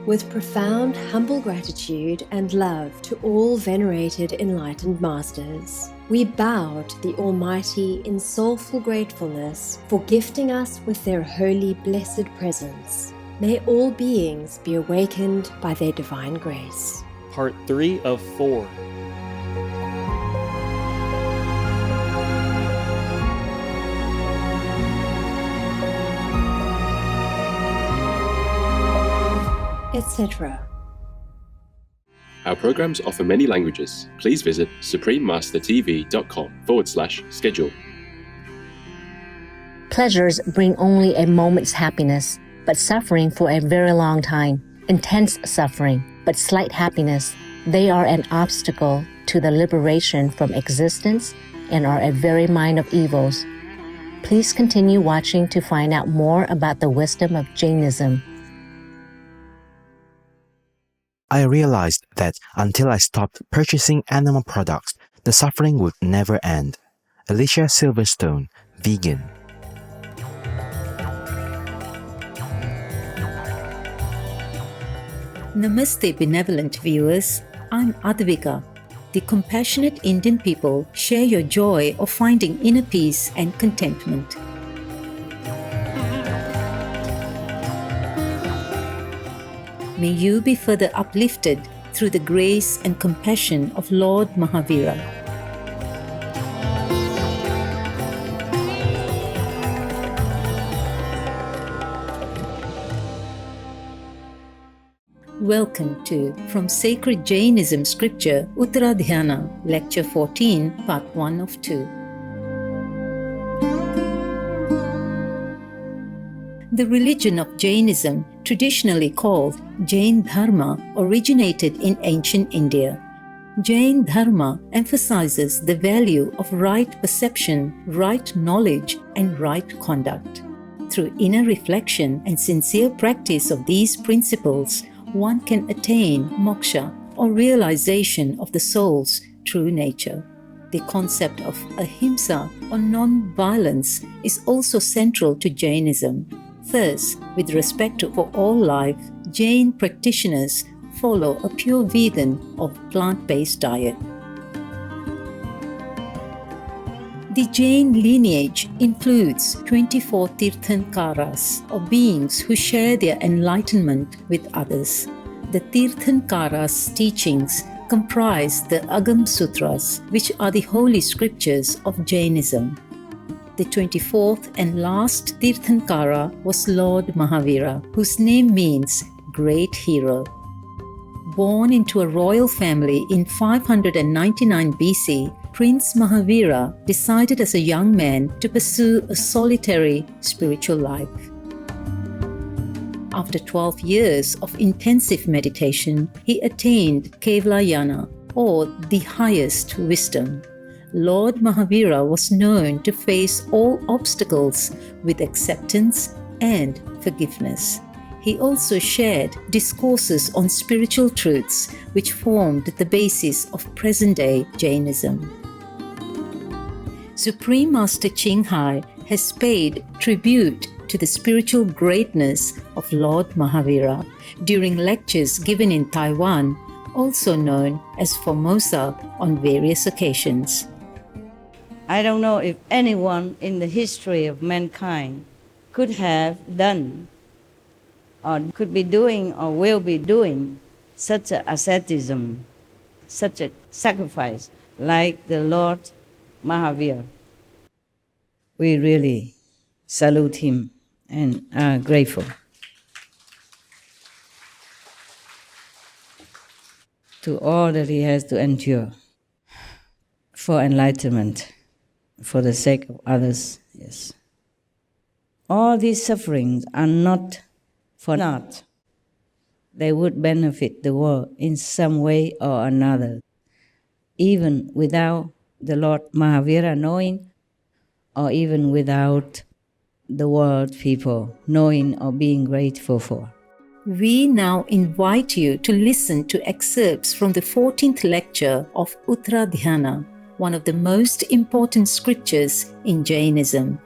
With profound, humble gratitude and love to all venerated enlightened masters, we bow to the Almighty in soulful gratefulness for gifting us with their holy, blessed presence. May all beings be awakened by their divine grace. Part 3 of 4. Etc. Our programs offer many languages. Please visit suprememastertv.com/schedule. Pleasures bring only a moment's happiness, but suffering for a very long time. Intense suffering, but slight happiness. They are an obstacle to the liberation from existence and are a very mine of evils. Please continue watching to find out more about the wisdom of Jainism. I realized that until I stopped purchasing animal products, the suffering would never end. Alicia Silverstone, vegan. Namaste, benevolent viewers. I'm Advika. The compassionate Indian people share your joy of finding inner peace and contentment. May you be further uplifted through the grace and compassion of Lord Mahavira. Welcome to From Sacred Jainism Scripture, Uttaradhyayana, Lecture 14, Part 1 of 2. The religion of Jainism, traditionally called Jain Dharma, originated in ancient India. Jain Dharma emphasizes the value of right perception, right knowledge, and right conduct. Through inner reflection and sincere practice of these principles, one can attain moksha, or realization of the soul's true nature. The concept of ahimsa, or non-violence, is also central to Jainism. Thus, with respect to for all life, Jain practitioners follow a pure vegan or plant-based diet. The Jain lineage includes 24 Tirthankaras, or beings who share their enlightenment with others. The Tirthankaras' teachings comprise the Agam Sutras, which are the holy scriptures of Jainism. The 24th and last Tirthankara was Lord Mahavira, whose name means great hero. Born into a royal family in 599 BC, Prince Mahavira decided as a young man to pursue a solitary spiritual life. After 12 years of intensive meditation, he attained Uttaradhyayana, or the highest wisdom. Lord Mahavira was known to face all obstacles with acceptance and forgiveness. He also shared discourses on spiritual truths which formed the basis of present-day Jainism. Supreme Master Ching Hai has paid tribute to the spiritual greatness of Lord Mahavira during lectures given in Taiwan, also known as Formosa, on various occasions. I don't know if anyone in the history of mankind could have done or could be doing or will be doing such an asceticism, such a sacrifice like the Lord Mahavira. We really salute him and are grateful. To all that he has to endure for enlightenment, for the sake of others, yes. All these sufferings are not for naught. They would benefit the world in some way or another, even without the Lord Mahavira knowing, or even without the world people knowing or being grateful for. We now invite you to listen to excerpts from the 14th lecture of Uttaradhyayana, one of the most important scriptures in Jainism.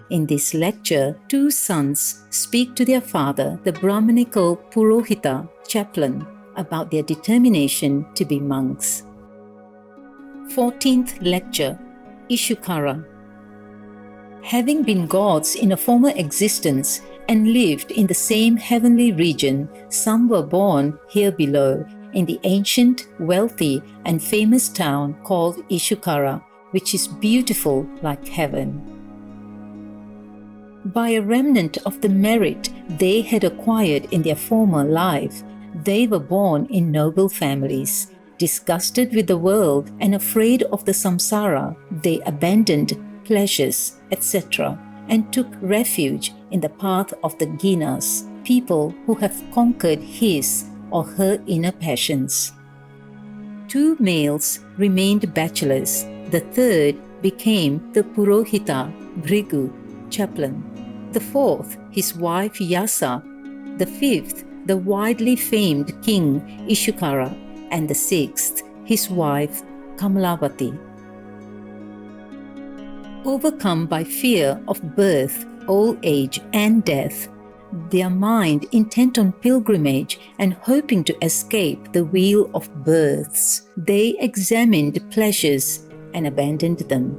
In this lecture, two sons speak to their father, the Brahmanical Purohita, chaplain, about their determination to be monks. 14th Lecture, Ishukara. Having been gods in a former existence and lived in the same heavenly region, some were born here below, in the ancient, wealthy, and famous town called Ishukara, which is beautiful like heaven. By a remnant of the merit they had acquired in their former life, they were born in noble families. Disgusted with the world and afraid of the samsara, they abandoned pleasures, etc., and took refuge in the path of the Ginas, people who have conquered his or her inner passions. Two males remained bachelors. The third became the Purohita, Bhrigu, chaplain. The fourth, his wife Yasa. The fifth, the widely famed king Ishukara. And the sixth, his wife Kamalavati. Overcome by fear of birth, old age, and death, their mind intent on pilgrimage and hoping to escape the wheel of births, they examined pleasures and abandoned them.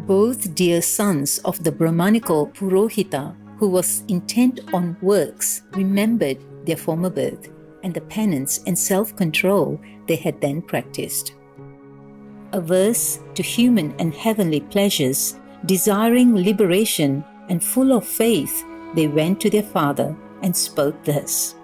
Both dear sons of the Brahmanical Purohita, who was intent on works, remembered their former birth and the penance and self-control they had then practiced. Averse to human and heavenly pleasures, desiring liberation and full of faith, they went to their father and spoke thus.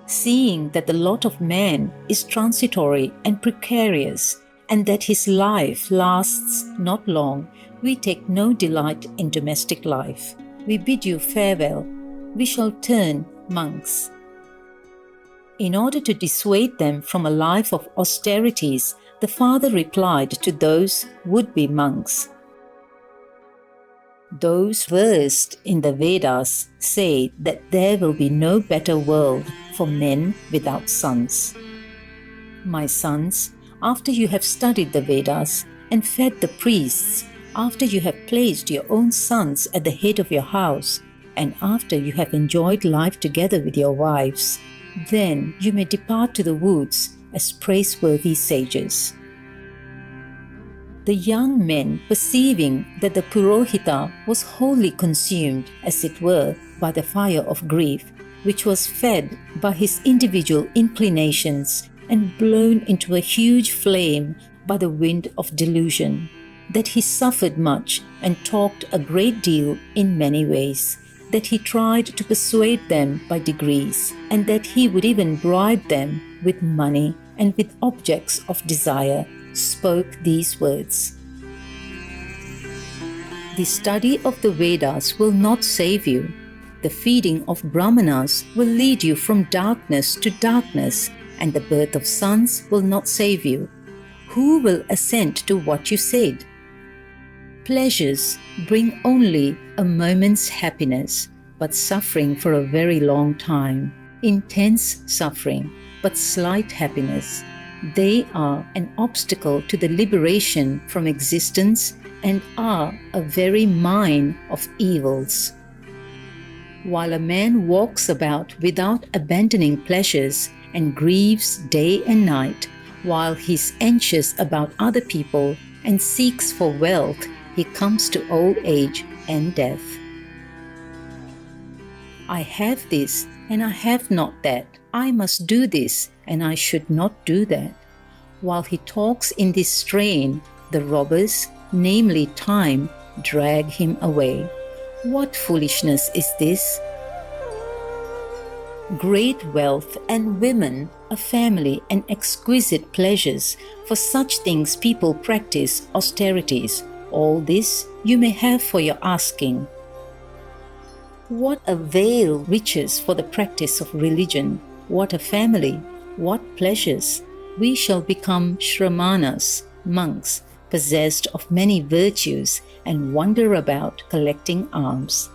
Seeing that the lot of man is transitory and precarious, and that his life lasts not long, we take no delight in domestic life. We bid you farewell. We shall turn monks. In order to dissuade them from a life of austerities, the father replied to those would-be monks. Those versed in the Vedas say that there will be no better world for men without sons. My sons, after you have studied the Vedas and fed the priests, after you have placed your own sons at the head of your house, and after you have enjoyed life together with your wives, then you may depart to the woods as praiseworthy sages. The young men, perceiving that the Purohita was wholly consumed, as it were, by the fire of grief, which was fed by his individual inclinations and blown into a huge flame by the wind of delusion, that he suffered much and talked a great deal in many ways, that he tried to persuade them by degrees, and that he would even bribe them with money and with objects of desire, spoke these words. The study of the Vedas will not save you. The feeding of Brahmanas will lead you from darkness to darkness, and the birth of sons will not save you. Who will assent to what you said? Pleasures bring only a moment's happiness, but suffering for a very long time. Intense suffering, but slight happiness. They are an obstacle to the liberation from existence and are a very mine of evils. While a man walks about without abandoning pleasures and grieves day and night, while he is anxious about other people and seeks for wealth, he comes to old age and death. I have this and I have not that. I must do this and I should not do that. While he talks in this strain, the robbers, namely time, drag him away. What foolishness is this? Great wealth and women, a family and exquisite pleasures, for such things people practice austerities. All this you may have for your asking. What avail riches for the practice of religion? What a family? What pleasures? We shall become shramanas, monks, possessed of many virtues, and wander about collecting alms.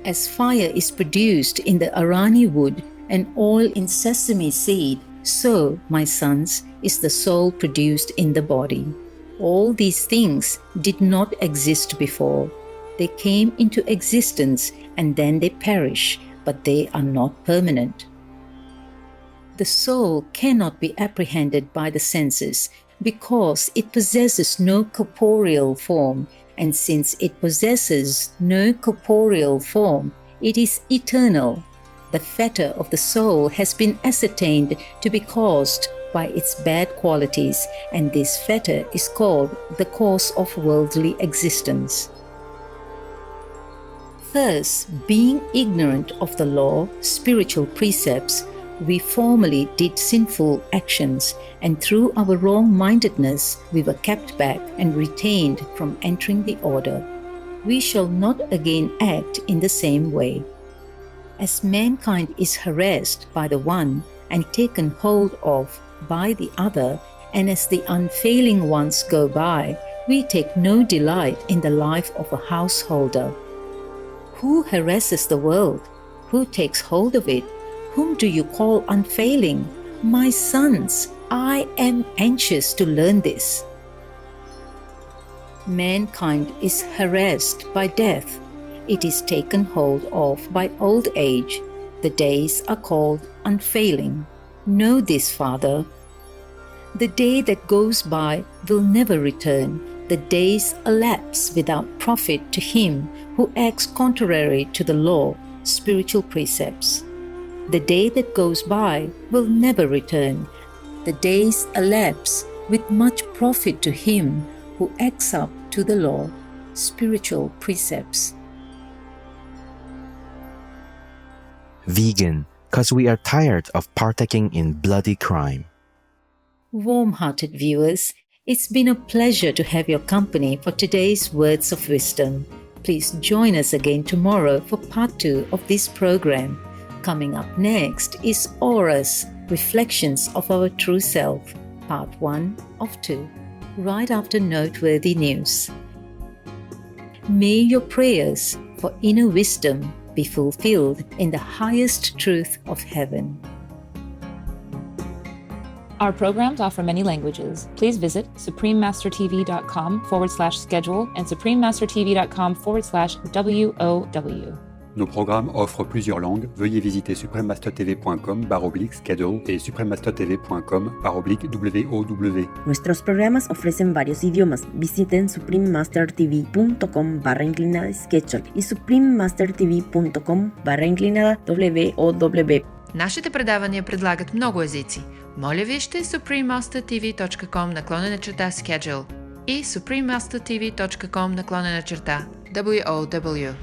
As fire is produced in the arani wood and oil in sesame seed, so, my sons, is the soul produced in the body. All these things did not exist before. They came into existence and then they perish, but they are not permanent. The soul cannot be apprehended by the senses because it possesses no corporeal form, and since it possesses no corporeal form, it is eternal. The fetter of the soul has been ascertained to be caused by its bad qualities, and this fetter is called the cause of worldly existence. Thus, being ignorant of the law, spiritual precepts, we formerly did sinful actions, and through our wrong-mindedness we were kept back and retained from entering the order. We shall not again act in the same way. As mankind is harassed by the one and taken hold of by the other, and as the unfailing ones go by, we take no delight in the life of a householder. Who harasses the world? Who takes hold of it? Whom do you call unfailing? My sons, I am anxious to learn this. Mankind is harassed by death. It is taken hold of by old age. The days are called unfailing. Know this, Father. The day that goes by will never return. The days elapse without profit to him who acts contrary to the law, spiritual precepts. The day that goes by will never return. The days elapse with much profit to him who acts up to the law, spiritual precepts. Vegan, cause we are tired of partaking in bloody crime. Warm-hearted viewers, it's been a pleasure to have your company for today's Words of Wisdom. Please join us again tomorrow for part 2 of this program. Coming up next is Auras, Reflections of Our True Self, part 1 of 2, right after noteworthy news. May your prayers for inner wisdom be fulfilled in the highest truth of heaven. Our programs offer many languages. Please visit suprememastertv.com/schedule and suprememastertv.com/WOW. Nos programmes offrent plusieurs langues. Veuillez visiter suprememastertv.com/schedule et suprememastertv.com/WOW. Nuestros programas ofrecen varios idiomas. Visiten suprememastertv.com/schedule и suprememastertv.com/WOW. Нашите предавания предлагат много езици. Моля вижте suprememastertv.com/schedule и suprememastertv.com/WOW.